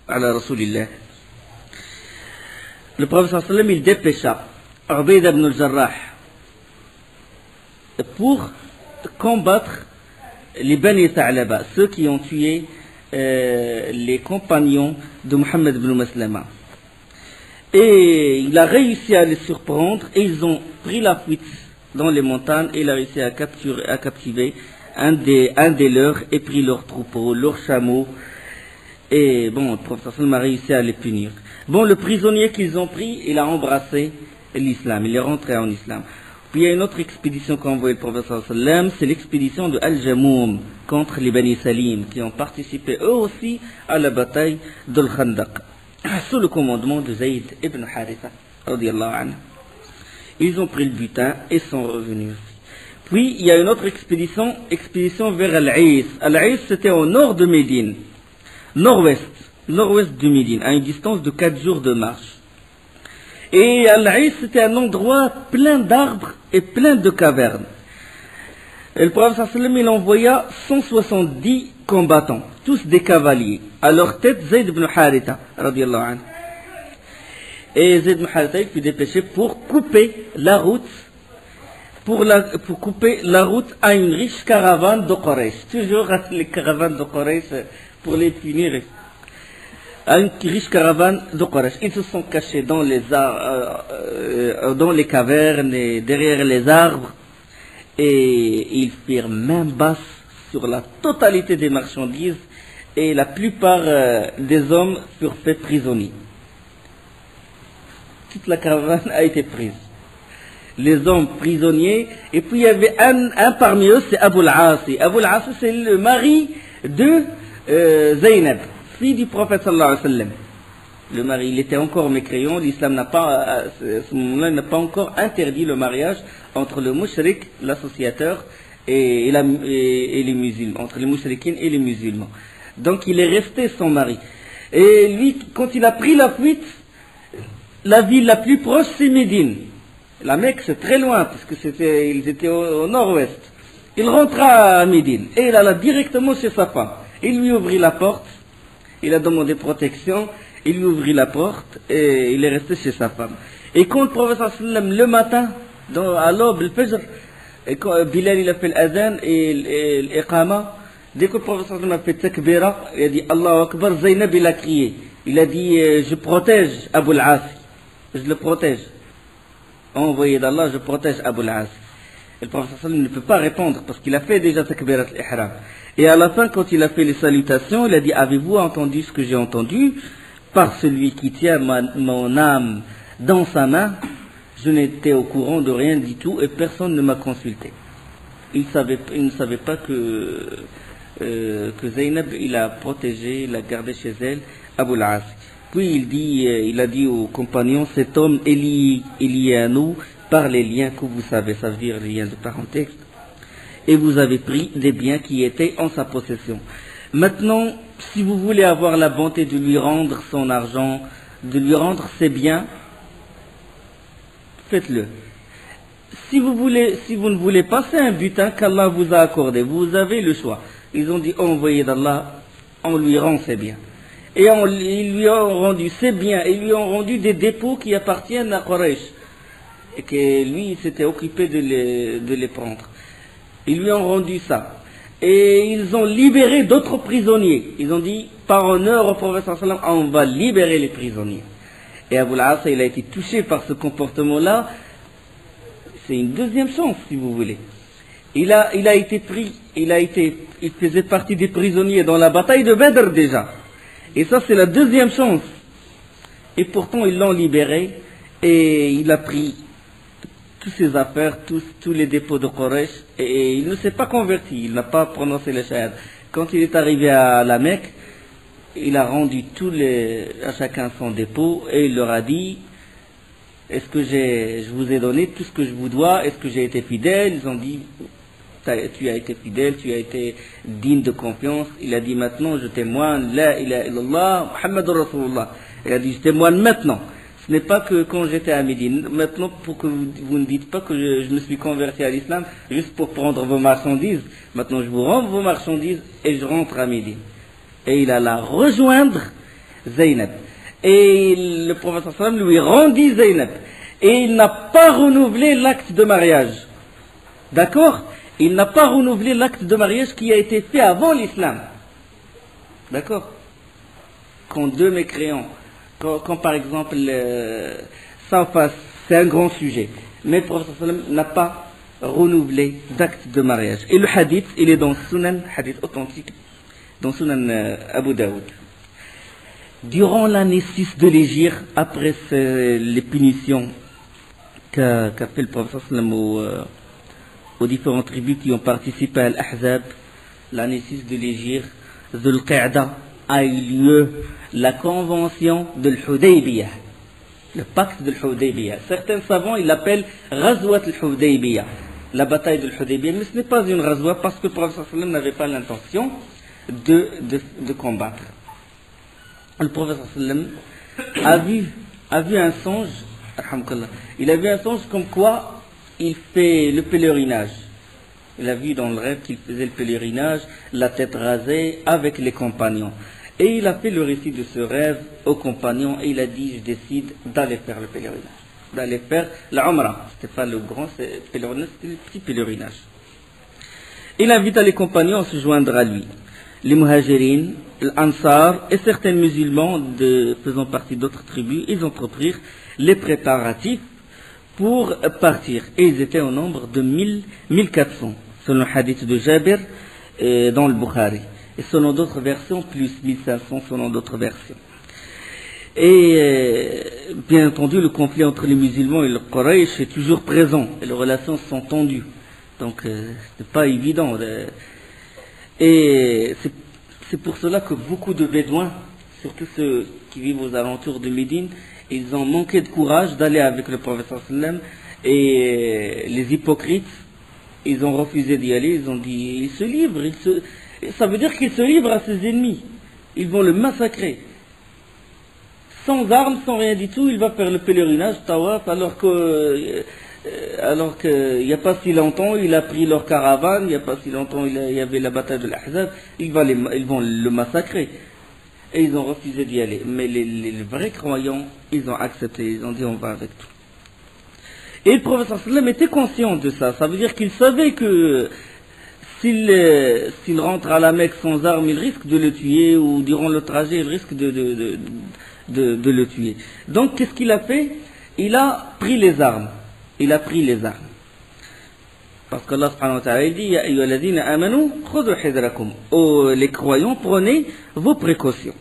على رسول الله. Le prophète sallallahu alayhi wa sallam, il dépêcha Ubayda ibn al-Jarrah pour combattre les Bani Tha'laba, ceux qui ont tué les compagnons de Mohammed ibn Maslama. Et il a réussi à les surprendre et ils ont pris la fuite dans les montagnes et il a réussi à captiver un des leurs et pris leurs troupeaux, leurs chameaux. Et bon, le prophète a réussi à les punir. Bon, le prisonnier qu'ils ont pris, il a embrassé l'islam, il est rentré en islam. Puis il y a une autre expédition qu'a envoyée le prophète, c'est l'expédition de Al-Jamoum contre les Bani Salim, qui ont participé eux aussi à la bataille d'Al-Khandaq, sous le commandement de Zayd ibn Haritha, radiyallahu anhu. Ils ont pris le butin et sont revenus. Puis il y a une autre expédition vers Al-Aïs. Al-Aïs, c'était au nord de Médine, nord-ouest de Médine, à une distance de 4 jours de marche. Et Al-Aïs, c'était un endroit plein d'arbres et plein de cavernes. Et le prophète sallam, il envoya 170 combattants, tous des cavaliers. À leur tête, Zayd ibn Haritha, radiyallahu anhu. Et Zayd ibn Haritha, il fut dépêché pour couper la route, pour couper la route à une riche caravane de Quraysh. Toujours les caravanes de Quraysh pour les punir. À une riche caravane de Quraysh. Ils se sont cachés dans les cavernes et derrière les arbres et ils firent main basse sur la totalité des marchandises et la plupart des hommes furent faits prisonniers. Toute la caravane a été prise. Les hommes prisonniers, et puis il y avait un parmi eux, c'est Abu al-Asi. Abu al-Asi, c'est le mari de Zaynab, fille du prophète sallallahu alayhi wa sallam. Le mari, il était encore mécréant, l'islam n'a pas, à ce moment-là, n'a pas encore interdit le mariage entre le mushrik, l'associateur, et les musulmans, entre les mushrikines et les musulmans. Donc il est resté son mari. Et lui, quand il a pris la fuite, la ville la plus proche, c'est Médine. La Mecque, c'est très loin, parce que ils étaient au nord-ouest. Il rentra à Médine, et il alla directement chez sa femme. Il lui ouvrit la porte, il a demandé protection, il lui ouvrit la porte, et il est resté chez sa femme. Et quand le prophète le matin, à l'aube, le fajr, et quand Bilal il a fait l'adhan et l'iqama, dès que le prophète a fait takbira, il a dit Allahu Akbar, Zaynab il a crié. Il a dit je protège Abu al-Asi, je le protège. Envoyé d'Allah, je protège Abu al-As. Et le prophète ne peut pas répondre parce qu'il a fait déjà takbirat al-ihram. Et à la fin, quand il a fait les salutations, il a dit avez-vous entendu ce que j'ai entendu? Par celui qui tient mon âme dans sa main, je n'étais au courant de rien du tout et personne ne m'a consulté. Il ne savait pas que Zaynab, il a protégé, il a gardé chez elle Abu al-As. Puis il a dit aux compagnons, cet homme est lié à nous par les liens que vous savez, ça veut dire les liens de parenté, et vous avez pris des biens qui étaient en sa possession. Maintenant, si vous voulez avoir la bonté de lui rendre son argent, de lui rendre ses biens, faites-le. Si vous ne voulez pas, c'est un butin qu'Allah vous a accordé, vous avez le choix. Ils ont dit, envoyé d'Allah, on lui rend ses biens. Et ils lui ont rendu ses biens, ils lui ont rendu des dépôts qui appartiennent à Quraysh. Et que lui, il s'était occupé de les prendre. Ils lui ont rendu ça. Et ils ont libéré d'autres prisonniers. Ils ont dit, par honneur au prophète sallallahu alayhi wa sallam, on va libérer les prisonniers. Et Abu al-As, il a été touché par ce comportement-là. C'est une deuxième chance, si vous voulez. Il a été pris, il faisait partie des prisonniers dans la bataille de Badr déjà. Et ça, c'est la deuxième chance. Et pourtant, ils l'ont libéré et il a pris toutes ses affaires, tous les dépôts de Quraysh et il ne s'est pas converti, il n'a pas prononcé le shahad. Quand il est arrivé à la Mecque, il a rendu à chacun son dépôt et il leur a dit est-ce que je vous ai donné tout ce que je vous dois, est-ce que j'ai été fidèle? Ils ont dit tu as été fidèle, tu as été digne de confiance. Il a dit maintenant je témoigne, la ilaha illallah, Muhammadur Rasulullah. Il a dit je témoigne maintenant. Ce n'est pas que quand j'étais à Médine, maintenant pour que vous ne dites pas que je me suis converti à l'islam juste pour prendre vos marchandises. Maintenant je vous rends vos marchandises et je rentre à Médine. Et il alla rejoindre Zaynab. Et le prophète sallam lui rendit Zaynab. Et il n'a pas renouvelé l'acte de mariage. D'accord? Il n'a pas renouvelé l'acte de mariage qui a été fait avant l'islam. D'accord? Quand deux mécréants, quand par exemple, ça c'est un grand sujet, mais le prophète sallam n'a pas renouvelé d'acte de mariage. Et le hadith, il est dans Sunan, hadith authentique, dans Sunan Abu Daoud. Durant l'année 6 de l'Hégire, après les punitions qu'a fait le prophète sallam aux différentes tribus qui ont participé à l'Ahzab, l'année 6 de l'Hégire, Dhul Qa'da, a eu lieu la convention de l'Hudaybiyah, le pacte de l'Hudaybiyah. Certains savants, ils l'appellent Ghazwat al-Hudaybiyah, la bataille de l'Hudaybiyah, mais ce n'est pas une Ghazwa parce que le prophète sallam n'avait pas l'intention de combattre. Le prophète sallam a vu un songe, il a vu un songe comme quoi il fait le pèlerinage. Il a vu dans le rêve qu'il faisait le pèlerinage, la tête rasée, avec les compagnons. Et il a fait le récit de ce rêve aux compagnons et il a dit, je décide d'aller faire le pèlerinage, d'aller faire la Umrah. C'était pas le grand pèlerinage, c'était le petit pèlerinage. Il invite les compagnons à se joindre à lui. Les Muhajirin, l'Ansar et certains musulmans faisant partie d'autres tribus, ils entreprirent les préparatifs pour partir. Et ils étaient au nombre de 1400, selon le hadith de Jabir dans le Bukhari. Et selon d'autres versions, plus 1500 selon d'autres versions. Et bien entendu, le conflit entre les musulmans et le Quraysh est toujours présent. Et les relations sont tendues. Donc, c'est pas évident. Et c'est pour cela que beaucoup de Bédouins, surtout ceux qui vivent aux alentours de Médine, ils ont manqué de courage d'aller avec le prophète sallam, et les hypocrites, ils ont refusé d'y aller, ils ont dit, il se livre, ça veut dire qu'il se livre à ses ennemis, ils vont le massacrer. Sans armes, sans rien du tout, il va faire le pèlerinage, tawaf, alors qu'il n'y a pas si longtemps, il a pris leur caravane, il n'y a pas si longtemps, il y avait la bataille de l'Ahzab, ils vont le massacrer. Et ils ont refusé d'y aller. Mais les vrais croyants, ils ont accepté, ils ont dit on va avec tout. Et le prophète sallam était conscient de ça. Ça veut dire qu'il savait que s'il rentre à la Mecque sans armes, il risque de le tuer, ou durant le trajet, il risque de le tuer. Donc qu'est-ce qu'il a fait? Il a pris les armes. Parce qu'Allah subhanahu wa ta'ala dit Ya ayyuhalladhina amanu khudhu hidrakum. Oh, les croyants, prenez vos précautions.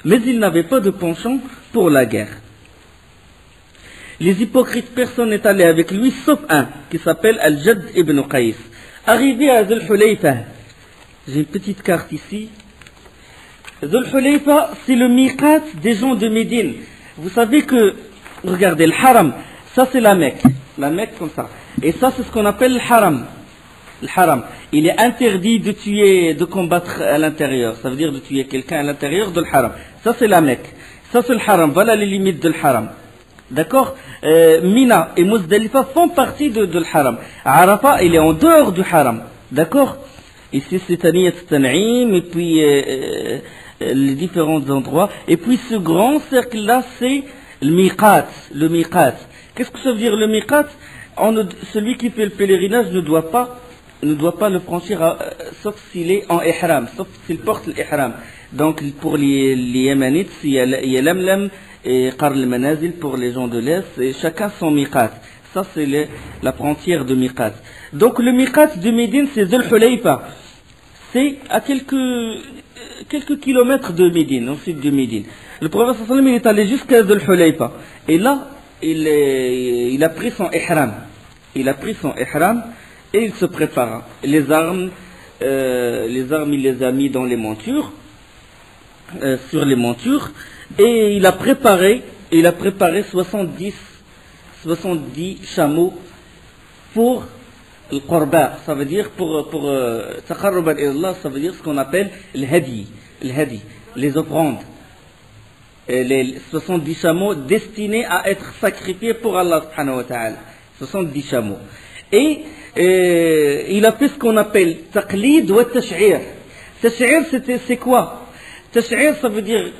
Mais il n'avait pas de penchant pour la guerre. Les hypocrites, personne n'est allé avec lui, sauf un, qui s'appelle Al-Jadd ibn Qais. Arrivé à Dhul Hulayfa, j'ai une petite carte ici. Dhul Hulayfa, c'est le miqat des gens de Médine. Vous savez que, regardez, le haram, ça c'est la Mecque comme ça. Et ça c'est ce qu'on appelle le haram. Le haram. Il est interdit de tuer, de combattre à l'intérieur. Ça veut dire de tuer quelqu'un à l'intérieur de le haram. Ça c'est la Mecque. Ça c'est le haram. Voilà les limites de le haram. D'accord? Mina et Muzdalifa font partie de le haram. Arafat, il est en dehors du haram. D'accord? Ici c'est Taniyat Tan'im et puis les différents endroits. Et puis ce grand cercle là c'est le miqat. Le miqat. Qu'est-ce que ça veut dire le miqat? Celui qui fait le pèlerinage ne doit pas le franchir sauf s'il est en ihram, sauf s'il porte l'ihram. Donc pour les Yémanites, il y a Lamlam et Qarl al-Manazil pour les gens de l'Est, et chacun son miqat. Ça c'est la frontière de miqat. Donc le miqat de Médine c'est Dhul Hulayfa. C'est à quelques kilomètres de Médine, au sud de Médine. Le prophète sallallahu alayhi wa sallam est allé jusqu'à Dhul Hulayfa. Et là, il a pris son ihram. Il et il se prépara. Les armes, il les a mis dans les montures, sur les montures, et il a préparé 70 chameaux pour le qurba, ça veut dire pour taqarruban ila Allah, ça veut dire ce qu'on appelle le hadi, les offrandes. Les 70 chameaux destinés à être sacrifiés pour Allah subhanahu wa ta'ala. 70 chameaux. Et il a fait ce qu'on appelle taqlid wa tash'ir. Tash'ir c'est quoi? Tash'ir ça veut dire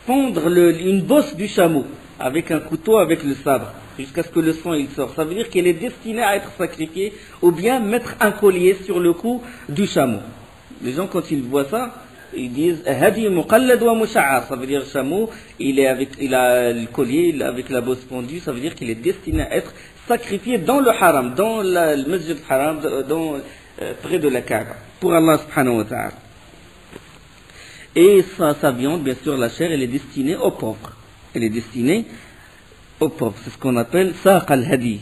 fendre une bosse du chameau avec un couteau, avec le sabre, jusqu'à ce que le sang il sort. Ça veut dire qu'elle est destinée à être sacrifiée, ou bien mettre un collier sur le cou du chameau. Les gens, quand ils voient ça, ils disent hadi muqallad wa musha'ar. Ça veut dire le chameau, il a le collier, avec la bosse fondue. Ça veut dire qu'il est destiné à être sacrifié dans le haram, dans le masjid haram, près de la Kaaba, pour Allah subhanahu wa ta'ala. Et sa viande, bien sûr, la chair, elle est destinée aux pauvres. Elle est destinée aux pauvres. C'est ce qu'on appelle saq al-hadi.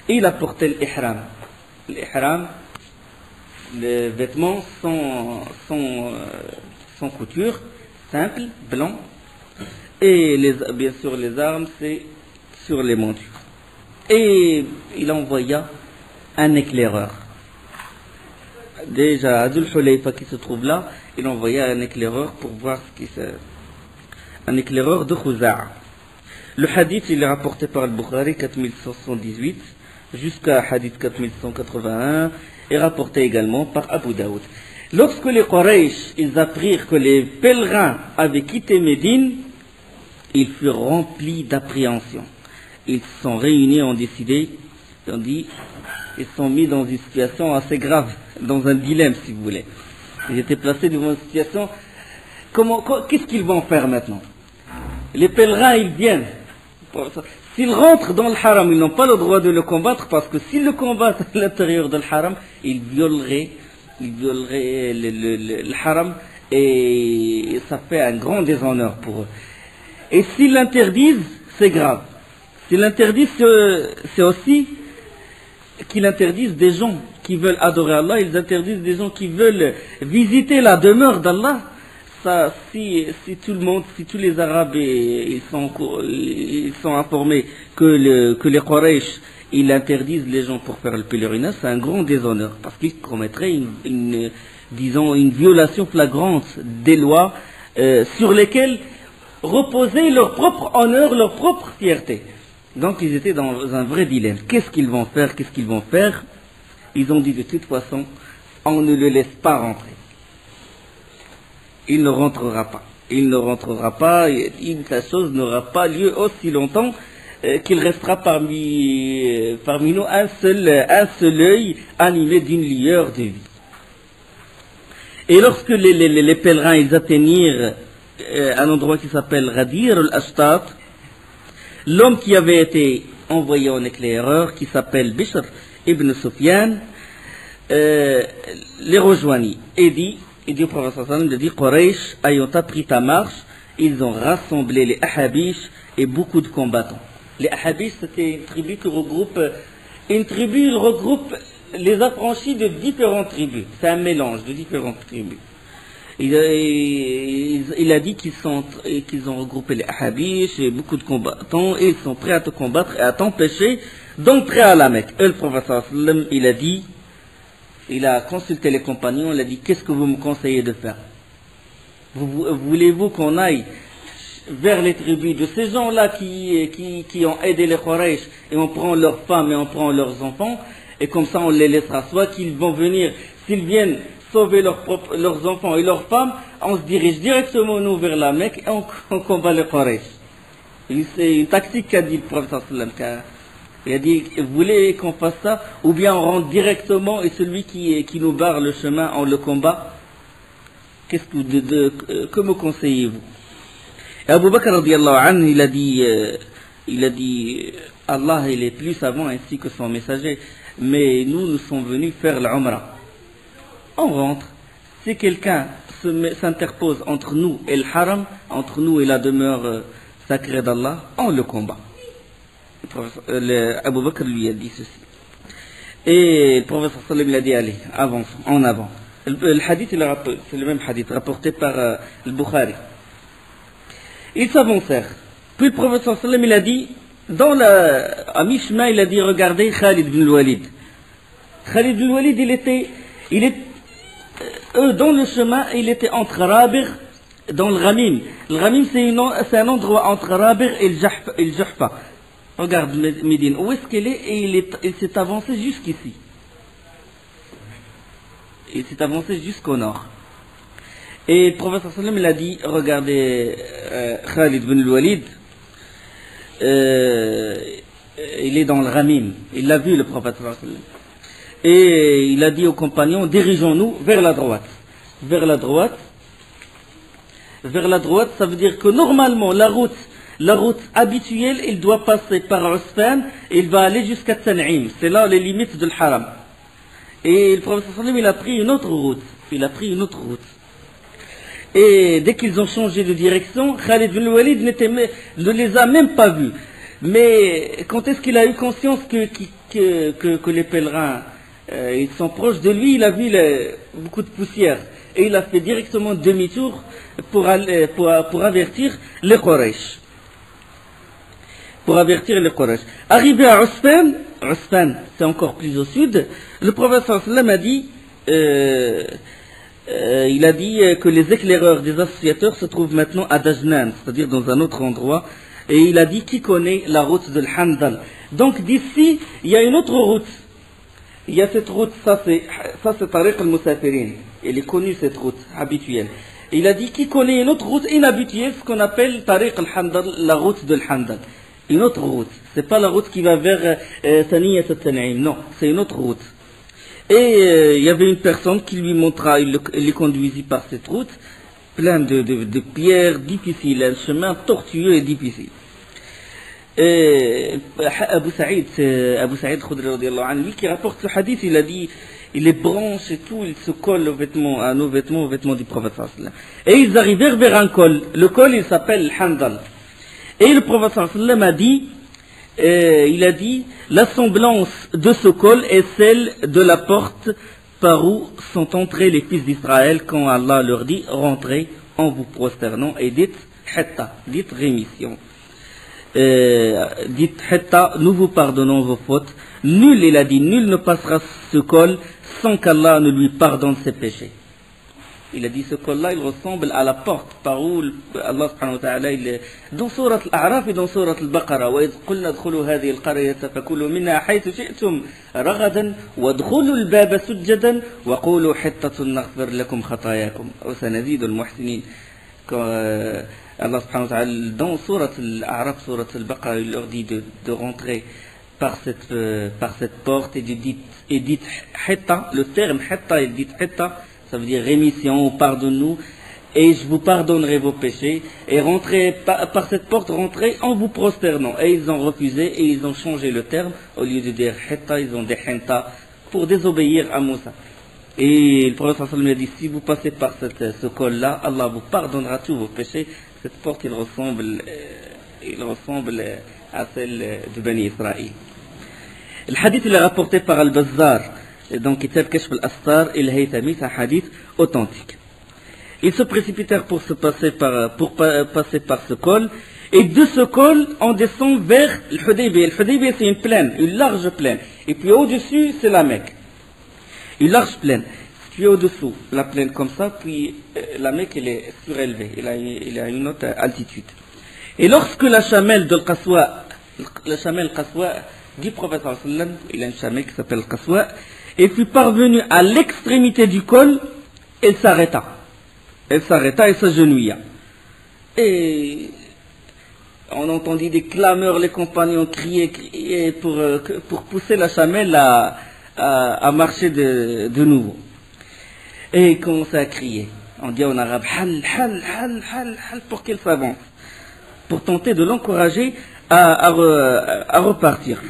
Et il a porté l'ihram. L'ihram, les vêtements sans couture, simple, blanc. Et bien sûr, les armes, c'est sur les montures. Et il envoya un éclaireur. Déjà, à Dhul Hulayfa qui se trouve là, il envoya un éclaireur pour voir ce qui se... Un éclaireur de Khuza'a. Le hadith, il est rapporté par le Bukhari, 4178, jusqu'à hadith 4181, et rapporté également par Abu Daoud. Lorsque les Quraysh, ils apprirent que les pèlerins avaient quitté Médine, ils furent remplis d'appréhension. Ils se sont réunis, ont décidé, ils se sont mis dans une situation assez grave, dans un dilemme si vous voulez. Ils étaient placés devant une situation, qu'est-ce qu'ils vont faire maintenant? Les pèlerins, ils viennent. S'ils rentrent dans le haram, ils n'ont pas le droit de le combattre, parce que s'ils le combattent à l'intérieur du haram, ils violeraient le haram, et ça fait un grand déshonneur pour eux. Et s'ils l'interdisent, c'est grave. S'ils l'interdisent, c'est aussi qu'ils interdisent des gens qui veulent adorer Allah, ils interdisent des gens qui veulent visiter la demeure d'Allah. Ça, si tout le monde, si tous les Arabes ils sont informés que les Quraysh ils interdisent les gens pour faire le pèlerinage, c'est un grand déshonneur, parce qu'ils commettraient une violation flagrante des lois sur lesquelles reposait leur propre honneur, leur propre fierté. Donc ils étaient dans un vrai dilemme. Qu'est-ce qu'ils vont faire? Ils ont dit de toute façon, on ne le laisse pas rentrer. Il ne rentrera pas. La chose n'aura pas lieu aussi longtemps qu'il restera parmi nous un seul œil animé d'une lueur de vie. Et lorsque les pèlerins ils atteignirent un endroit qui s'appelle Ghadir al-Ashtat, l'homme qui avait été envoyé en éclaireur, qui s'appelle Bishr ibn Sufyan, les rejoignit et dit au prophète sallallahu alayhi wa sallam, Quraysh ayant appris ta marche, ils ont rassemblé les Ahabish et beaucoup de combattants. Les Ahabish, c'était une tribu qui regroupe les affranchis de différentes tribus. C'est un mélange de différentes tribus. Il a dit qu'ils ont regroupé les Ahabish et beaucoup de combattants, et ils sont prêts à te combattre et à t'empêcher d'entrer à la Mecque. Et le prophète sallallahu alayhi wa sallam, il a consulté les compagnons, il a dit, qu'est-ce que vous me conseillez de faire? Voulez-vous qu'on aille vers les tribus de ces gens-là qui ont aidé les Quraysh, et on prend leurs femmes et on prend leurs enfants, et comme ça on les laissera, soit qu'ils vont venir, s'ils viennent sauver leurs enfants et leurs femmes, on se dirige directement nous vers la Mecque et on combat les Quraysh. C'est une tactique qu'a dit le prophète sallallahu alayhi wa sallam. Il a dit, vous voulez qu'on fasse ça, ou bien on rentre directement et celui qui nous barre le chemin, on le combat? Que me conseillez-vous? Et Abu Bakr radiyallahu anhu, il a dit, Allah il est plus savant ainsi que son messager, mais nous sommes venus faire l'Umrah. On rentre, si quelqu'un s'interpose entre nous et le haram, entre nous et la demeure sacrée d'Allah, on le combat. Abu Bakr lui a dit ceci. Et le prophète sallallahu alayhi wa sallam il a dit, allez, avance, en avant. Le hadith, c'est le même hadith rapporté par le Bukhari. Ils s'avancèrent. Puis le prophète sallallahu alayhi wa sallam il a dit, à mi-chemin, il a dit, regardez Khalid ibn al-Walid. Khalid ibn al-Walid, dans le chemin, il était entre Rabir, dans le Ghamim. Le Ghamim, c'est un endroit entre Rabir et le Juhfa. Regarde Médine, où est-ce qu'elle est? Et il s'est avancé jusqu'ici. Il s'est avancé jusqu'au nord. Et le prophète sallam il a dit, regardez Khalid bin al-Walid, il est dans le Ramim, il l'a vu le prophète sallam. Et il a dit aux compagnons, dirigeons-nous vers la droite. Vers la droite. Vers la droite, ça veut dire que normalement, la route habituelle, il doit passer par Usfan et il va aller jusqu'à Tan'im. C'est là les limites de l'Haram. Et le prophète sallam, il a pris une autre route. Et dès qu'ils ont changé de direction, Khalid bin Walid ne les a même pas vus. Mais quand est-ce qu'il a eu conscience que les pèlerins ils sont proches de lui, il a vu beaucoup de poussière. Et il a fait directement demi-tour pour avertir les Quraysh. Arrivé à Usfan, c'est encore plus au sud, le prophète sallam a dit, il a dit que les éclaireurs des associateurs se trouvent maintenant à Dajnan, c'est-à-dire dans un autre endroit, et il a dit qui connaît la route de l'Handal. Donc d'ici, il y a une autre route. Il y a cette route, ça c'est Tariq al-Musafirin. Elle est connue cette route habituelle. Et il a dit qui connaît une autre route inhabituelle, ce qu'on appelle Tariq al-Handal, la route de l'Handal. Une autre route. C'est pas la route qui va vers Thaniyat al-Tan'im. Non, c'est une autre route. Et il y avait une personne qui lui montra, il les conduisit par cette route, plein de pierres difficiles, un chemin tortueux et difficile. Abu Saïd Khudri radiallahu anhu, lui qui rapporte ce hadith, il a dit, les branches et tout, ils se collent aux vêtements du prophète sallallahu. Et ils arrivèrent vers un col. Le col, il s'appelle Handal. Et le prophète sallallahu a dit, il a dit, la semblance de ce col est celle de la porte par où sont entrés les fils d'Israël quand Allah leur dit, rentrez en vous prosternant et dites Hatta, dites rémission. Dites Hatta, nous vous pardonnons vos fautes. Nul, il a dit, nul ne passera ce col sans qu'Allah ne lui pardonne ses péchés. Il a dit ce col-là, il ressemble à la porte par où Allah subhanahu wa ta'ala, dans surat al-A'raf et dans surat al-Baqarah, وَإِذْ قُلْنَا ادْخُلُوا هَذِهِ الْقَرْيَةَ فَكُلُوا مِنْهَا حَيْثُ شِئْتُمْ رَغَدًا وَادْخُلُوا الْبَابَ سُجَّدًا وَقُولُوا حِطَّةٌ نَغْفِرْ لَكُمْ خَطَايَاكُمْ وَسَنَزِيدُ الْمُحْسِنِينَ. Allah subhanahu wa ta'ala, dans surat al-A'raf, surat al-Baqarah, il leur dit de rentrer par cette porte et dites Hitta, le terme Hitta, il dit Hitta, ça veut dire rémission ou pardonne-nous, et je vous pardonnerai vos péchés, et rentrez par cette porte, rentrez en vous prosternant. Et ils ont refusé et ils ont changé le terme, au lieu de dire Hitta, ils ont dit Hinta, pour désobéir à Moussa. Et le prophète sallallahu alayhi wa sallam a dit, si vous passez par ce col-là, Allah vous pardonnera tous vos péchés. Cette porte, il ressemble à celle de Bani Israël. Le hadith, il est rapporté par Al-Bazzar, dans Kitab Kashf al-Astar, et le Haythami, c'est un hadith authentique. Ils se précipitèrent pour passer par ce col, et de ce col, on descend vers le Hudaybiyah. Le Hudaybiyah, c'est une plaine, une large plaine. Et puis au-dessus, c'est la Mecque. Une large plaine. Puis au-dessous, la plaine comme ça, puis la Mecque, elle est surélevée. Il a une autre altitude. Et lorsque la chamelle de Qaswa, la chamelle Qaswa du prophète sallallahu alayhi wa sallam, il a une chamelle qui s'appelle Qaswa, et fut parvenue à l'extrémité du col, elle s'arrêta. Elle s'arrêta et s'agenouilla. Et on entendit des clameurs, les compagnons crier pour pousser la chamelle à marcher de nouveau. Et ils commençaient à crier. On dit en arabe, hal, hal, hal, hal, hal, pour qu'elle s'avance. Pour tenter de l'encourager à repartir.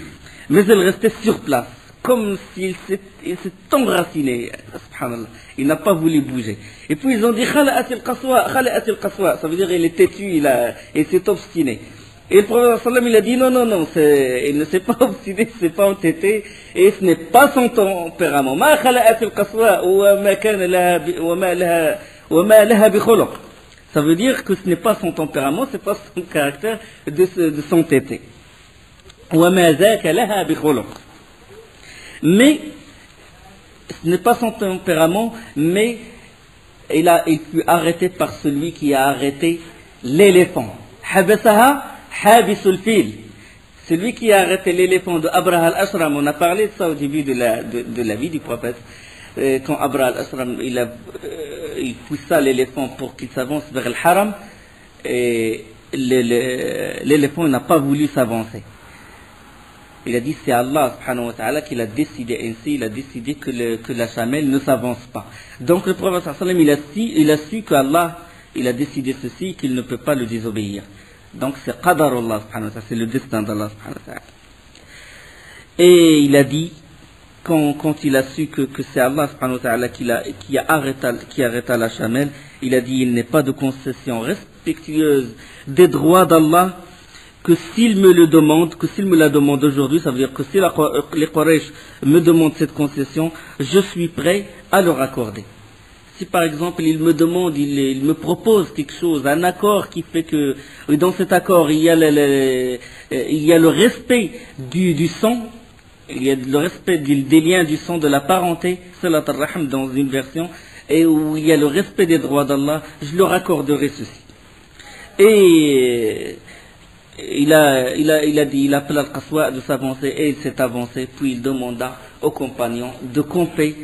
Mais elle restait sur place, comme s'il s'est enraciné. Subhanallah. Il n'a pas voulu bouger. Et puis ils ont dit, khala'at al-qaswa. Ça veut dire il est têtu, il s'est obstiné. Et le prophète sallam il a dit, non, il ne s'est pas obstiné, il ne s'est pas entêté, et ce n'est pas son tempérament. Ma khala'at al-qaswa wa ma laha bi khuluq. Ça veut dire que ce n'est pas son tempérament, ce n'est pas son caractère de s'entêter. Wa ma zaka laha bi khuluq. Mais ce n'est pas son tempérament, mais il fut arrêté par celui qui a arrêté l'éléphant. Habasaha Habisul Fil. Celui qui a arrêté l'éléphant de Abraha al-Ashram, on a parlé de ça au début de la vie du prophète. Quand Abraha al-Ashram il poussa l'éléphant pour qu'il s'avance vers le haram, et l'éléphant n'a pas voulu s'avancer. Il a dit c'est Allah subhanahu wa ta'ala qui l'a décidé ainsi, il a décidé que la chamelle ne s'avance pas. Donc le prophète sallallahu alayhi wa sallam il a su qu'Allah il a décidé ceci, qu'il ne peut pas le désobéir. Donc c'est qadarullah subhanahu wa ta'ala, c'est le destin d'Allah subhanahu wa ta'ala. Et il a dit, quand il a su que c'est Allah subhanahu wa ta'ala qui arrêta la chamelle, il a dit il n'est pas de concession respectueuse des droits d'Allah que s'il me le demande, que s'il me la demande aujourd'hui, ça veut dire que si les Quraysh me demandent cette concession, je suis prêt à leur accorder. Si par exemple il me demande, il me propose quelque chose, un accord qui fait que dans cet accord il y a le respect du sang, il y a le respect des liens du sang, de la parenté, salat al-rahim dans une version, et où il y a le respect des droits d'Allah, je leur accorderai ceci. Et il appela Al-Qaswa de s'avancer, et il s'est avancé, puis il demanda aux compagnons de camper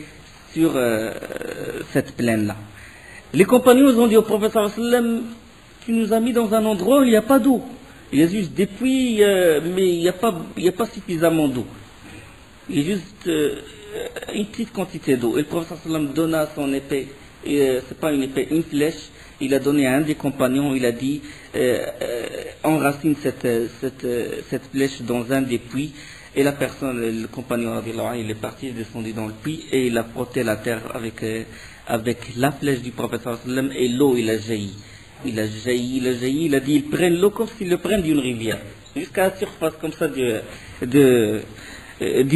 sur cette plaine-là. Les compagnons ont dit au prophète sallallahu alayhi wa sallam, tu nous as mis dans un endroit où il n'y a pas d'eau. Il y a juste des puits, mais il n'y a pas suffisamment d'eau. Il y a juste une petite quantité d'eau. Et le prophète sallallahu alayhi wa sallam donna son épée, c'est pas une épée, une flèche. Il a donné à un des compagnons, il a dit, enracine cette flèche dans un des puits. Et la personne, le compagnon, il est parti, il est descendu dans le puits et il a frotté la terre avec la flèche du prophète sallallahu alayhi wa sallam, et l'eau, il a jailli. Il a jailli, il a dit, ils prennent l'eau comme s'ils le prennent d'une rivière, jusqu'à la surface comme ça du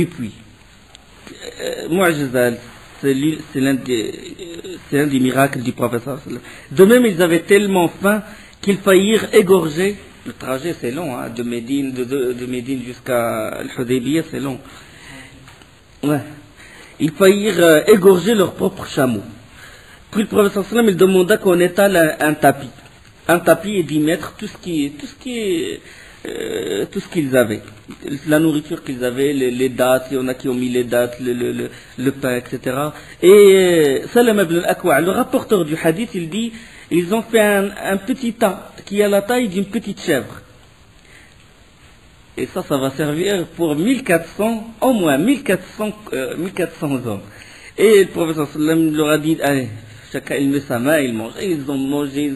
puits. Mu'jiza, c'est l'un des miracles du prophète sallallahu alayhi wa sallam. De même, ils avaient tellement faim qu'ils faillirent égorger. Le trajet c'est long, hein, de Médine jusqu'à Al-Hudaybiyah, c'est long. Ouais. Ils faillirent égorger leur propre chameau. Puis le prophète sallallahu alayhi wa sallam, il demanda qu'on étale un tapis et d'y mettre tout ce qu'ils avaient, la nourriture qu'ils avaient, les dattes, il y en a qui ont mis les dattes, le pain, etc. Et Salam ibn al-Akwa', le rapporteur du hadith, il dit, ils ont fait un petit tas qui a la taille d'une petite chèvre. Et ça va servir pour 1400, au moins 1400 hommes. Et le prophète sallallahu alayhi wa sallam leur a dit, allez, chacun il met sa main, il mange. Et ils ont mangé,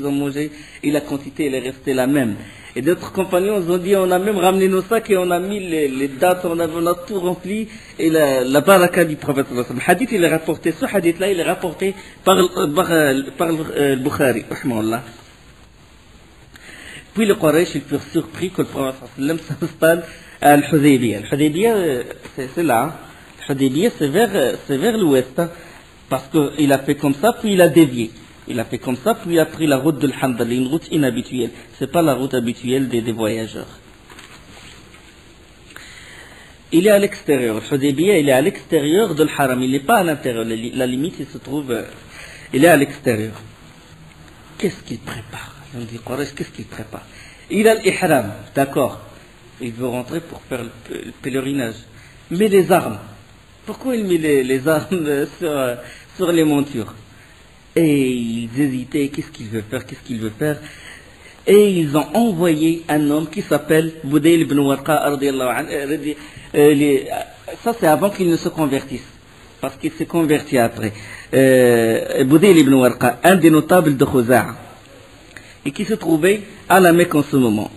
et la quantité elle est restée la même. Et d'autres compagnons ont dit, on a même ramené nos sacs et on a mis les dates, on a tout rempli, et la baraka du prophète sallallahu alayhi wa sallam. Hadith, il est rapporté, ce hadith-là, il est rapporté par le Bukhari, rahimahullah. Puis les Quraysh, ils furent surpris que le prophète sallallahu alayhi wa sallam s'installe à Al-Hudaybiyah. Al-Hudaybiyah, c'est là. Al-Hudaybiyah, c'est vers l'ouest, hein, parce qu'il a fait comme ça, puis il a dévié. Il a fait comme ça, puis il a pris la route de l'Hamdallah, une route inhabituelle. C'est pas la route habituelle des voyageurs. Il est à l'extérieur. Al-Hudaybiyah, il est à l'extérieur de l'Haram. Il n'est pas à l'intérieur. La limite, il se trouve, il est à l'extérieur. Qu'est-ce qu'il prépare? On dit, Quraysh, qu'est-ce qu'il prépare? Il a l'ihram, d'accord. Il veut rentrer pour faire le pèlerinage. Mais les armes, pourquoi il met les armes sur les montures? Et ils hésitaient, qu'est-ce qu'il veut faire? Et ils ont envoyé un homme qui s'appelle Budayl ibn Warqa, ça c'est avant qu'il ne se convertisse, parce qu'il s'est converti après. Budayl ibn Warqa, un des notables de Khuza'a, et qui se trouvait à la Mecque en ce moment.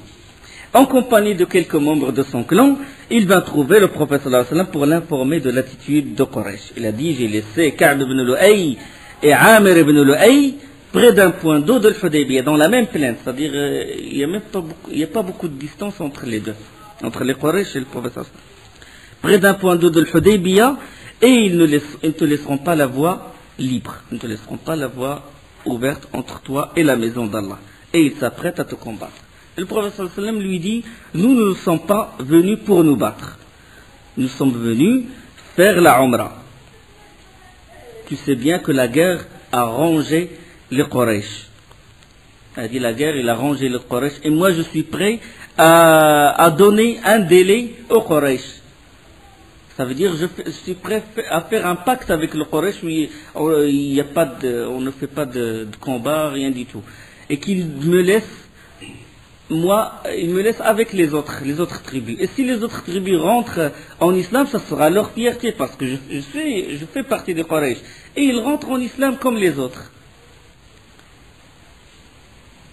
En compagnie de quelques membres de son clan, il vint trouver le prophète sallallahu alayhi wa sallam pour l'informer de l'attitude de Quraysh. Il a dit, j'ai laissé Ka'b ibn Lu'ay et Amir ibn Lu'ay près d'un point d'eau de l'Hudaybiyah, dans la même plaine, c'est-à-dire il n'y a pas beaucoup de distance entre les deux, entre les Quraysh et le prophète sallallahu alayhi wa sallam. Près d'un point d'eau de l'Hudaybiyah, et ils ne te laisseront pas la voie libre, ils ne te laisseront pas la voie ouverte entre toi et la maison d'Allah, et ils s'apprêtent à te combattre. Et le prophète sallallahu alayhi wa sallam lui dit, nous ne sommes pas venus pour nous battre, nous sommes venus faire la Umrah. Tu sais bien que la guerre a rangé les Quraysh. Il a dit la guerre, il a rangé les Quraysh. Et moi, je suis prêt à donner un délai aux Quraysh. Ça veut dire je suis prêt à faire un pacte avec le Quraysh, mais il y a pas on ne fait pas de combat, rien du tout. Et qu'il me laisse, moi, il me laisse avec les autres tribus. Et si les autres tribus rentrent en islam, ça sera leur fierté, parce que je fais partie des Quraysh. Et ils rentrent en islam comme les autres.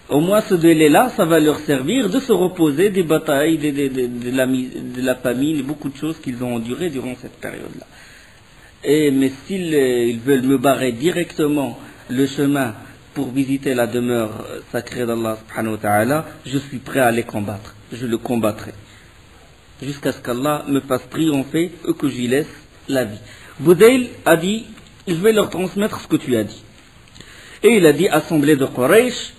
Au moins ce délai-là, ça va leur servir de se reposer des batailles, de la famine, beaucoup de choses qu'ils ont endurées durant cette période-là. Mais s'ils veulent me barrer directement le chemin pour visiter la demeure sacrée d'Allah subhanahu wa ta'ala, je suis prêt à les combattre. Je le combattrai. Jusqu'à ce qu'Allah me fasse triompher et que j'y laisse la vie. Budayl a dit, je vais leur transmettre ce que tu as dit. Et il a dit, assemblée de Quraysh,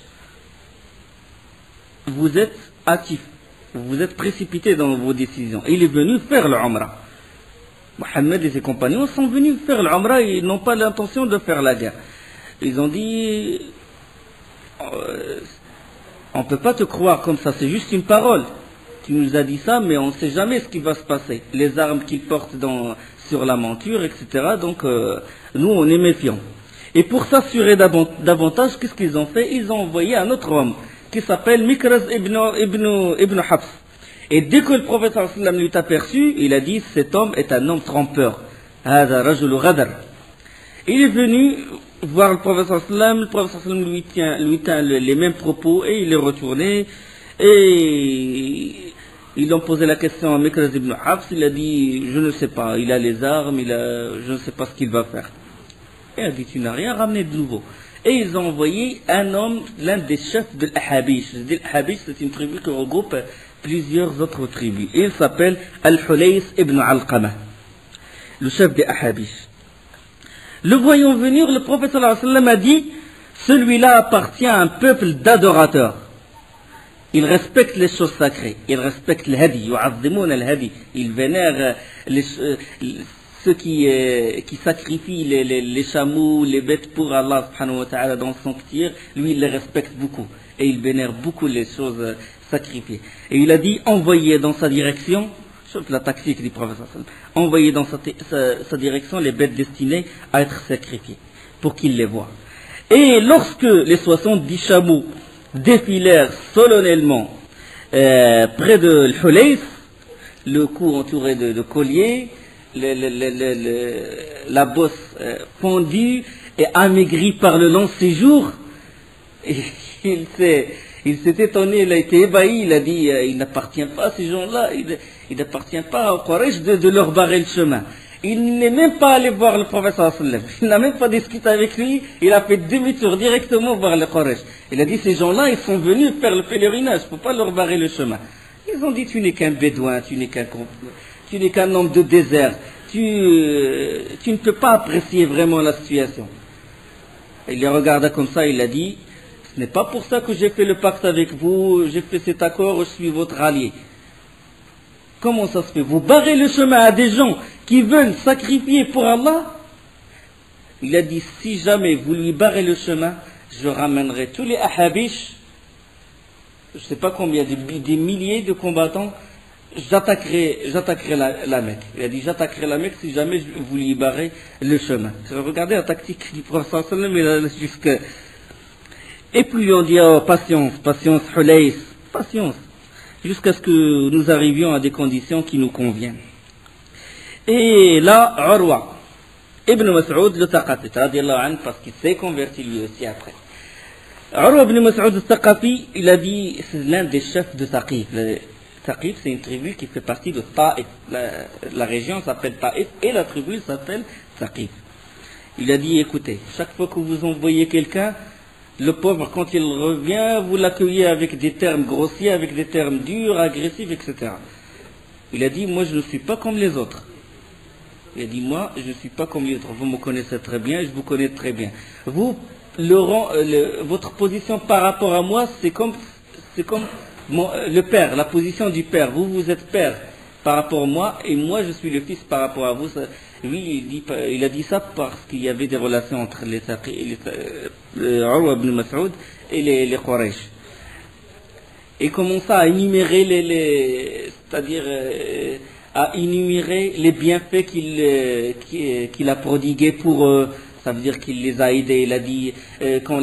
vous êtes hâtifs, vous êtes précipités dans vos décisions. Et il est venu faire le Umrah. Mohammed et ses compagnons sont venus faire le Umrah et ils n'ont pas l'intention de faire la guerre. Ils ont dit, on ne peut pas te croire comme ça, c'est juste une parole. Tu nous as dit ça, mais on ne sait jamais ce qui va se passer. Les armes qu'ils portent sur la monture, etc. Donc, nous, on est méfiants. Et pour s'assurer davantage, qu'est-ce qu'ils ont fait? Ils ont envoyé un autre homme qui s'appelle Mikraz ibn Habs. Et dès que le prophète sallallahu alayhi wa sallam lui aperçu, il a dit, cet homme est un homme trompeur. Hada rajul ghadar. Il est venu voir le prophète sallallahu alayhi wa sallam, le prophète sallallahu alayhi wa sallam lui tient les mêmes propos et il est retourné. Et ils ont posé la question à Mikraz ibn Habs, il a dit, je ne sais pas, il a les armes, je ne sais pas ce qu'il va faire. Et il a dit, tu n'as rien ramené de nouveau. Et ils ont envoyé un homme, l'un des chefs de l'Ahabish. Je dis l'Ahabish, c'est une tribu qui regroupe plusieurs autres tribus. Il s'appelle Al-Hulays ibn Alqamah, le chef des Ahabish. Le voyant venir, le prophète sallallahu alayhi wa sallam a dit, celui-là appartient à un peuple d'adorateurs. Il respecte les choses sacrées, il respecte le hadi, yu'azzimoun al-hadi. Il vénère ceux qui sacrifient les chameaux, les bêtes pour Allah subhanahu wa ta'ala dans son sanctuaire, lui il les respecte beaucoup et il vénère beaucoup les choses sacrifiées. Et il a dit, envoyez dans sa direction, sauf la tactique du prophète, envoyez dans sa direction les bêtes destinées à être sacrifiées pour qu'il les voie. Et lorsque les 70 chameaux défilèrent solennellement près de l'Hulays, le cou entouré de colliers, la bosse fondue et amaigrie par le long séjour, il s'est étonné, il a été ébahi, il a dit, il n'appartient pas à ces gens-là, il n'appartient pas au Quraysh de leur barrer le chemin. Il n'est même pas allé voir le prophète sallallahu alayhi wa sallam, il n'a même pas discuté avec lui, il a fait demi-tour directement vers le Quraysh. Il a dit, ces gens-là, ils sont venus faire le pèlerinage, il ne faut pas leur barrer le chemin. Ils ont dit, tu n'es qu'un bédouin, tu n'es qu'un homme de désert, tu ne peux pas apprécier vraiment la situation. Il les regarda comme ça, il a dit, ce n'est pas pour ça que j'ai fait le pacte avec vous, j'ai fait cet accord, je suis votre allié. Comment ça se fait? Vous barrez le chemin à des gens qui veulent sacrifier pour Allah? Il a dit, si jamais vous lui barrez le chemin, je ramènerai tous les Ahabish, je ne sais pas combien, des milliers de combattants, j'attaquerai la Mecque. Il a dit, j'attaquerai la Mecque si jamais vous lui barrez le chemin. Regardez la tactique du prophète sallallahu alayhi wa sallam. Et puis on dit, oh, patience, Hulays, patience, jusqu'à ce que nous arrivions à des conditions qui nous conviennent. Et là, Urwa ibn Mas'ud le Thaqafi, radiyallahu anhu, parce qu'il s'est converti lui aussi après. Urwa ibn Mas'ud le Thaqafi, il a dit, c'est l'un des chefs de Thaqif. Thaqif, c'est une tribu qui fait partie de Taïf. La région s'appelle Taïf et la tribu s'appelle Thaqif. Il a dit, écoutez, chaque fois que vous envoyez quelqu'un, le pauvre, quand il revient, vous l'accueillez avec des termes grossiers, avec des termes durs, agressifs, etc. Il a dit, moi je ne suis pas comme les autres. Il a dit, moi je ne suis pas comme les autres. Vous me connaissez très bien, je vous connais très bien. Vous, votre position par rapport à moi, c'est comme le père, la position du père. Vous êtes père par rapport à moi, et moi je suis le fils par rapport à vous. Lui, il a dit ça parce qu'il y avait des relations entre Urwa ibn Mas'ud et les Quraysh. Et commença à énumérer c'est-à-dire a énuméré les bienfaits qu'il a prodigués pour eux. Ça veut dire qu'il les a aidés. Il a dit quand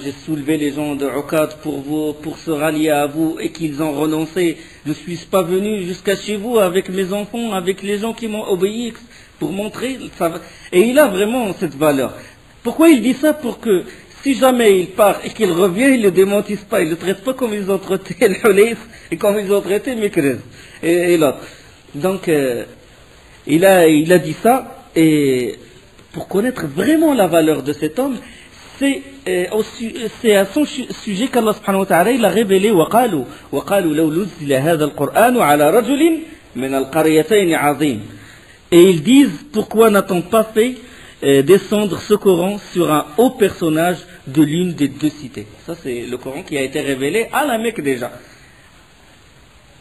j'ai soulevé les gens de Uqad pour se rallier à vous et qu'ils ont renoncé, je ne suis pas venu jusqu'à chez vous avec mes enfants, avec les gens qui m'ont obéi pour montrer. Et il a vraiment cette valeur. Pourquoi il dit ça? Pour que si jamais il part et qu'il revient, il ne le démentisse pas, il ne le traite pas comme ils ont traité le Hulayf et comme ils ont traité Mikrez et l'autre. Donc il a dit ça, et pour connaître vraiment la valeur de cet homme, c'est à son sujet qu'Allah subhanahu wa ta'ala il a révélé وقالوا لو نزل هذا القرآن على رجل من القريتين عظيم. Et ils disent, pourquoi n'a-t-on pas fait descendre ce Coran sur un haut personnage de l'une des deux cités? Ça, c'est le Coran qui a été révélé à la Mecque déjà.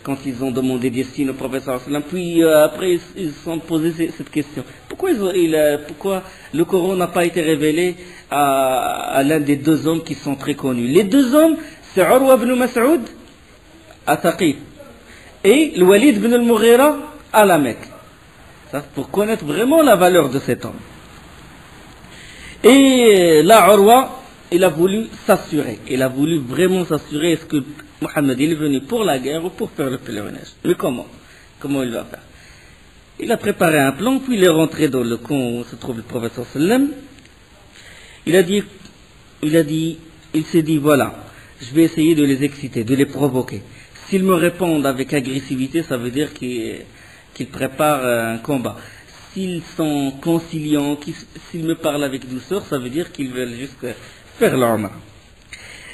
Quand ils ont demandé des signes au prophète sallallahu alayhi wa sallam, puis après ils se sont posé cette question. Pourquoi le Coran n'a pas été révélé à l'un des deux hommes qui sont très connus? Les deux hommes, c'est Urwa ibn Mas'ud à Taqif et le Walid ibn al-Mughira à la Mecque. Ça, pour connaître vraiment la valeur de cet homme. Et là, Urwa, il a voulu s'assurer. Il a voulu vraiment s'assurer, est-ce que Mohammed il est venu pour la guerre ou pour faire le pèlerinage? Mais comment? Comment il va faire? Il a préparé un plan, puis il est rentré dans le camp où se trouve le prophète sallam. Il s'est dit, voilà, je vais essayer de les exciter, de les provoquer. S'ils me répondent avec agressivité, ça veut dire qu'ils préparent un combat. S'ils sont conciliants, s'ils me parlent avec douceur, ça veut dire qu'ils veulent juste faire leur main.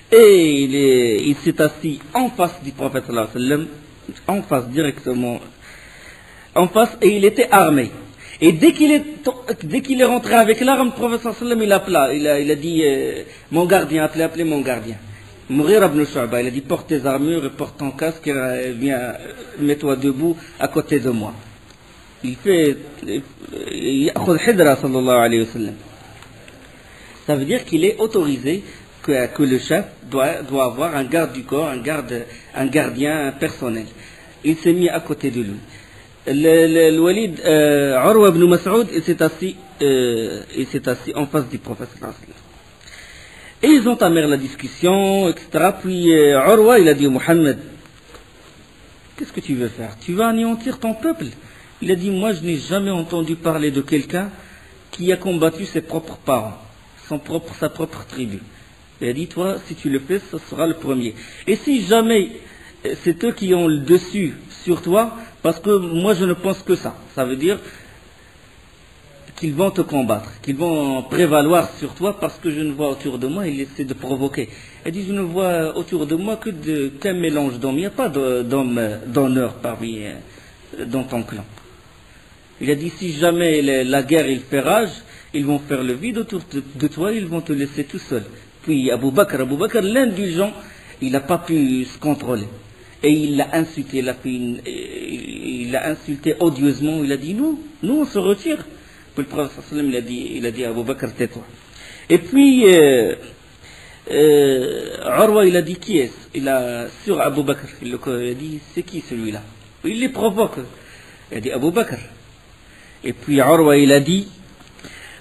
Et il s'est assis en face du prophète sallallahu alayhi wa sallam, en face directement, en face, et il était armé. Et dès qu'il est rentré avec l'arme, le prophète sallallahu alayhi wa sallam, il a dit, mon gardien, appelez mon gardien. Mughira ibn Shu'ba, il a dit, porte tes armures et porte ton casque, et viens, mets-toi debout à côté de moi. Il fait يأخذ حذره صلى الله عليه وسلم. Ça veut dire qu'il est autorisé que le chef doit avoir un garde du corps, un gardien personnel. Il s'est mis à côté de lui. Le Walid Urwa ibn Mas'ud, il s'est assis en face du prophète. Et ils ont entamé la discussion, etc. Puis Urwa, il a dit à Mohammed, qu'est-ce que tu veux faire? Tu vas anéantir ton peuple? Il a dit, moi je n'ai jamais entendu parler de quelqu'un qui a combattu ses propres parents, sa propre tribu. Il a dit, toi, si tu le fais, ce sera le premier. Et si jamais c'est eux qui ont le dessus sur toi, parce que moi je ne pense que ça, ça veut dire qu'ils vont te combattre, qu'ils vont prévaloir sur toi, parce que je ne vois autour de moi, il essaie de provoquer. Il dit, je ne vois autour de moi qu'un mélange d'hommes, il n'y a pas d'honneur parmi dans ton clan. Il a dit, si jamais la guerre il fait rage, ils vont faire le vide autour de toi, ils vont te laisser tout seul. Puis Abu Bakr, l'indulgent, il n'a pas pu se contrôler. Et il l'a insulté, il l'a insulté odieusement, il a dit, nous on se retire. Puis le prophète sallam, il a dit à Abu Bakr, tais-toi. Et puis, Urwa, il a dit, qui est-ce? Sur Abu Bakr, il a dit, c'est qui celui-là? Il les provoque. Il a dit, Abu Bakr. Et puis Urwa, il a dit,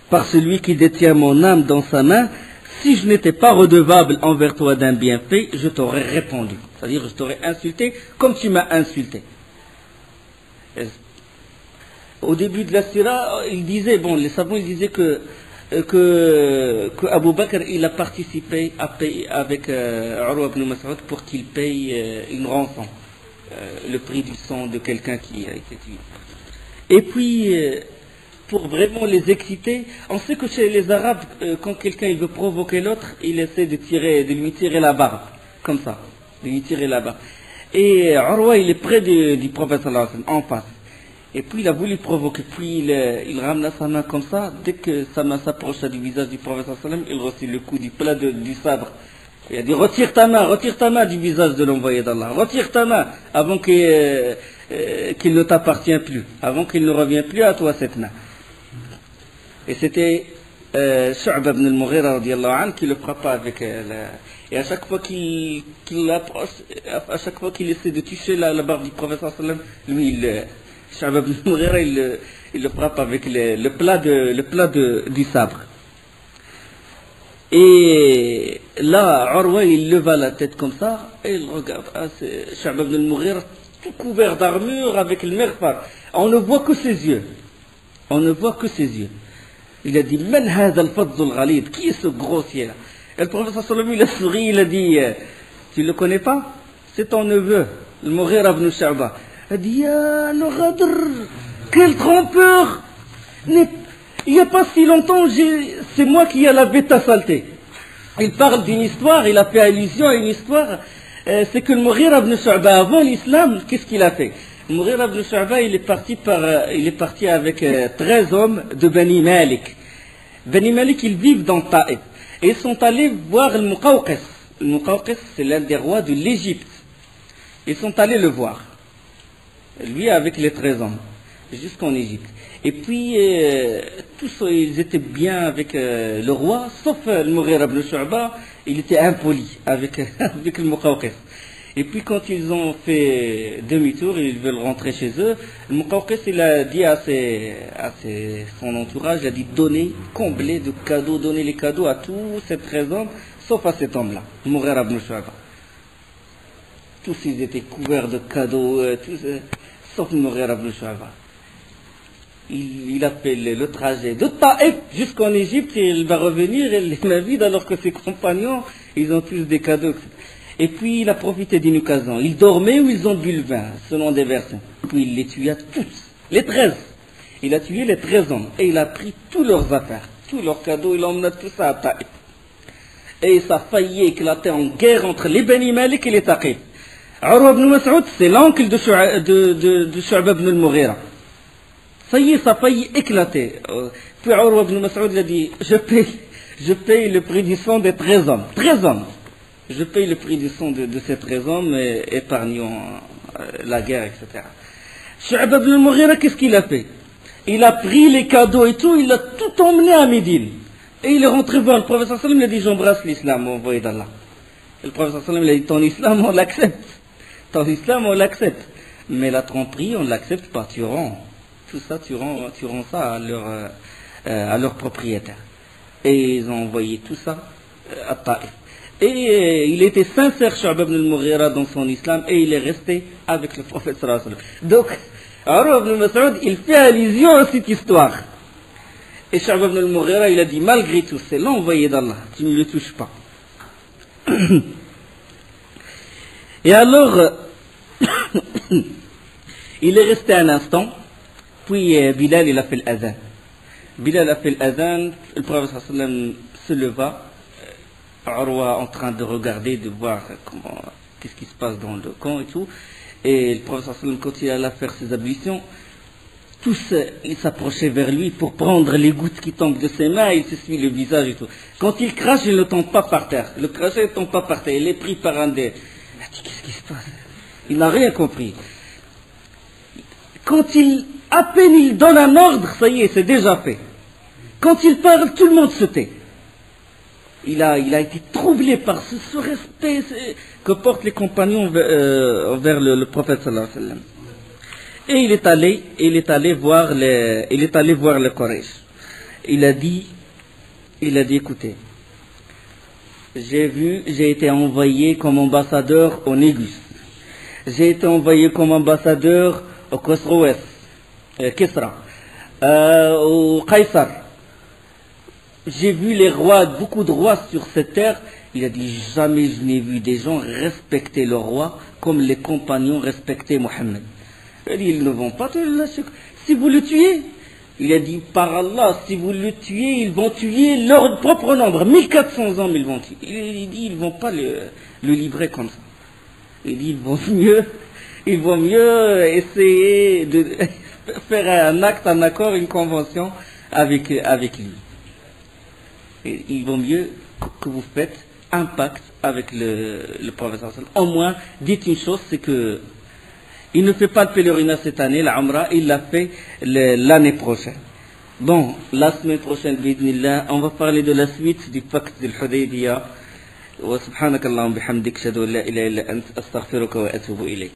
par celui qui détient mon âme dans sa main, si je n'étais pas redevable envers toi d'un bienfait, je t'aurais répondu. C'est-à-dire, je t'aurais insulté comme tu m'as insulté. Au début de la sira, les savants disaient que Abu Bakr, il a participé avec Urwa ibn Mas'ud pour qu'il paye une rançon, le prix du sang de quelqu'un qui a été tué. Et puis, pour vraiment les exciter, on sait que chez les Arabes, quand quelqu'un il veut provoquer l'autre, il essaie de lui tirer la barbe, comme ça, de lui tirer la barbe. Et Urwa, il est près du prophète sallallahu alayhi wa sallam, en face. Et puis il a voulu provoquer, puis il ramena sa main comme ça, dès que sa main s'approcha du visage du prophète sallallahu alayhi wa sallam, il reçut le coup du plat du sabre. Il a dit, retire ta main du visage de l'envoyé d'Allah, retire ta main, avant qu'il ne t'appartient plus, avant qu'il ne revienne plus à toi cette main. Et c'était Shu'ba ibn al-Mughira radiyallahu anhu qui le frappa avec et à chaque fois qu'il l'approche, à chaque fois qu'il essaie de toucher la barbe du prophète sallallahu alayhi wa sallam, lui Sha'b ibn al-Mughira, il le frappe avec le plat du sabre. Et là, Urwa, il leva la tête comme ça, et il regarde, c'est Sha'b ibn al-Mughira, tout couvert d'armure avec le merfar. On ne voit que ses yeux. On ne voit que ses yeux. Il a dit, Man hadha al-fadz al-ghalid, qui est ce grossier là? Et le prophète sallallahu alayhi wa sallam, il a souri, il a dit, tu le connais pas? C'est ton neveu, le Mughira ibn Shu'ba. Il a dit, Ya le Ghadr, quel trompeur! Il n'y a pas si longtemps, c'est moi qui ai lavé ta saleté. Il parle d'une histoire, il a fait allusion à une histoire, c'est que le Mughira ibn Shu'ba, avant l'islam, qu'est-ce qu'il a fait? Le Mughira ibn Shu'ba, il est parti avec 13 hommes de Bani Malik. Bani Malik, ils vivent dans Taïf. Et ils sont allés voir le Muqawqis. Le Muqawqis, c'est l'un des rois de l'Égypte. Ils sont allés le voir. Lui avec les 13 hommes, jusqu'en Égypte. Et puis, tous ils étaient bien avec le roi, sauf le Mughira ibn Shu'ba, il était impoli avec le Muqawqis. Et puis quand ils ont fait demi-tour, ils veulent rentrer chez eux, le Muqawqis, il a dit à son entourage, il a dit donnez, comblez de cadeaux, donnez les cadeaux à tous ces 13 hommes, sauf à cet homme-là, le Mughira ibn Shu'ba. Tous ils étaient couverts de cadeaux, sauf le Mughira ibn Shu'ba. Il a fait le trajet de Taïf jusqu'en Égypte et il va revenir et les mains vides alors que ses compagnons, ils ont tous des cadeaux. Et puis il a profité d'une occasion. Ils dormaient ou ils ont bu le vin, selon des versions. Puis il les tua tous, les 13. Il a tué les 13 hommes et il a pris tous leurs affaires, tous leurs cadeaux, il emmena tout ça à Taïf. Et ça a failli éclater en guerre entre les Bani Malik et les Taqif. Urwa ibn Mas'ud, c'est l'oncle de Shu'ba ibn al-Mughira. Ça y est, ça a failli éclater. Puis Urwa ibn Mas'ud il a dit, je paye le prix du sang des 13 hommes. 13 hommes. Je paye le prix du sang de ces 13 hommes, épargnant la guerre, etc. Shu'ba ibn al-Mughira, qu'est-ce qu'il a fait? Il a pris les cadeaux et tout, il a tout emmené à Médine. Et il est rentré voir le prophète sallallahu alayhi wa sallam, il a dit, j'embrasse l'islam, envoyé d'Allah. Et le prophète sallallahu alayhi wa sallam, il a dit, ton islam, on l'accepte. Ton islam, on l'accepte. Mais la tromperie, on ne l'accepte pas, tu rends. Tout ça, tu rends ça à leur propriétaire. Et ils ont envoyé tout ça à Taïf. Et il était sincère, Shu'ba ibn al-Mughira, dans son islam, et il est resté avec le prophète sallallahu alayhi wa sallam. Donc, Urwa ibn Mas'ud, il fait allusion à cette histoire. Et Shu'ba ibn al-Mughira, il a dit, malgré tout, c'est l'envoyé d'Allah, tu ne le touches pas. Et alors, il est resté un instant, puis Bilal, il a fait l'adhan. Bilal a fait l'adhan, le prophète sallallahu alayhi wa sallam se leva, Urwa en train de regarder, de voir qu'est-ce qui se passe dans le camp et tout. Et le prophète sallallahu alayhi wa sallam, quand il allait faire ses ablutions, tous ils s'approchaient vers lui pour prendre les gouttes qui tombent de ses mains, il s'essuie le visage et tout. Quand il crache, il ne tombe pas par terre. Le crachat ne tombe pas par terre, il est pris par un des... Il a dit, qu'est-ce qui se passe? Il n'a rien compris. Quand à peine il donne un ordre, ça y est, c'est déjà fait. Quand il parle, tout le monde se tait. Il a été troublé par ce respect que portent les compagnons envers le prophète sallallahu alayhi wa sallam. Et il est allé voir le Quraysh. Il a dit, écoutez, j'ai été envoyé comme ambassadeur au Négus. J'ai été envoyé comme ambassadeur au Kisra, au Qaysar. J'ai vu les rois, beaucoup de rois sur cette terre. Il a dit, jamais je n'ai vu des gens respecter le roi comme les compagnons respectaient Mohammed. Il a dit, ils ne vont pas te lâcher. Si vous le tuez, il a dit, par Allah, si vous le tuez, ils vont tuer leur propre nombre. 1400 hommes, ils vont tuer. Il dit, ils ne vont pas le livrer comme ça. Il dit, il vaut mieux essayer de faire un acte, un accord, une convention avec lui. Et il vaut mieux que vous faites un pacte avec le prophète. Au moins, dites une chose, c'est que il ne fait pas le pèlerinage cette année, la Umrah, il l'a fait l'année prochaine. Bon, la semaine prochaine, bidnillah, on va parler de la suite du pacte de l'Hudaybiyah. Wa subhanakallahumma bihamdik, ashhadu an la ilaha illa anta, astaghfiruka wa atubu ilayk.